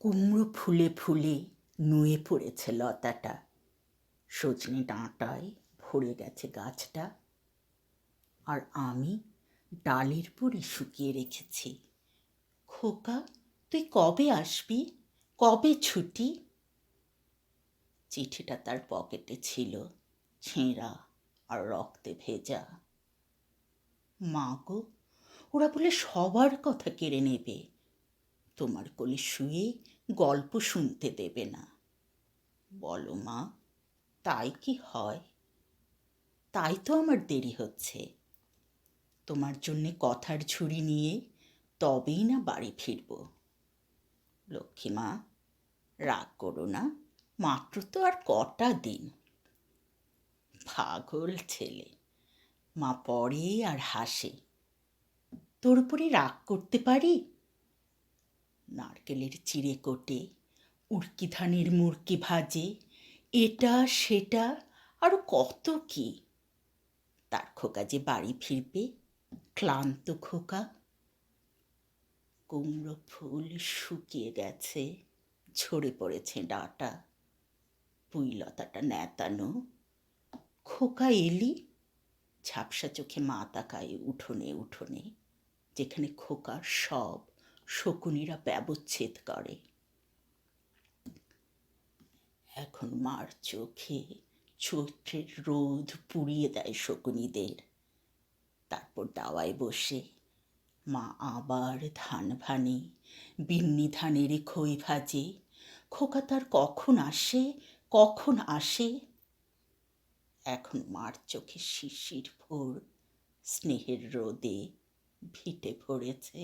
কুমড়ো ফুলে ফুলে নুয়ে পড়েছে লতাটা, সজনে ডাঁটায় ভরে গেছে গাছটা, আর আমি ডালের পুরি শুকিয়ে রেখেছি। খোকা, তুই কবে আসবি? কবে ছুটি? চিঠিটা তার পকেটে ছিল, ছেঁড়া আর রক্তে ভেজা। মা গো, ওরা বলে সবার কথা কেড়ে নেবে, তোমার কোলে শুয়ে গল্প শুনতে দেবে না। বলো মা, তাই কি হয়? তাই তো আমার দেরি হচ্ছে। তোমার জন্যে কথার ঝুড়ি নিয়ে তবেই না বাড়ি ফিরব। লক্ষ্মী মা, রাগ করো না, মাত্র তো আর কটা দিন। পাগল ছেলে, মা পড়ে আর হাসে। তোর উপরে রাগ করতে পারি? নারকেলের চিড়ে কোটে, উড়কি ধানের মুরকি ভাজে, এটা সেটা আরও কত কি। তার খোকা যে বাড়ি ফিরবে, ক্লান্ত খোকা। কুমড়ো ফুল শুকিয়ে গেছে, ঝরে পড়েছে ডাঁটা, পুঁইলতাটা ন্যাতানো। খোকা এলি? ঝাপসা চোখে মা তাকায় উঠোনে উঠোনে, যেখানে খোকার সব শকুনিরা ব্যবচ্ছেদ করে। এখন মার চোখে চৈত্রের রোদ পুড়িয়ে দেয় শকুনিদের। তারপর দাওয়ায় বসে মা আবার ধান ভানে, বিন্নি ধানের খই ভাজে। খোকা তার কখন আসে, কখন আসে? এখন মার চোখে শিশির ভোর স্নেহের রোদে ভিটে পড়েছে।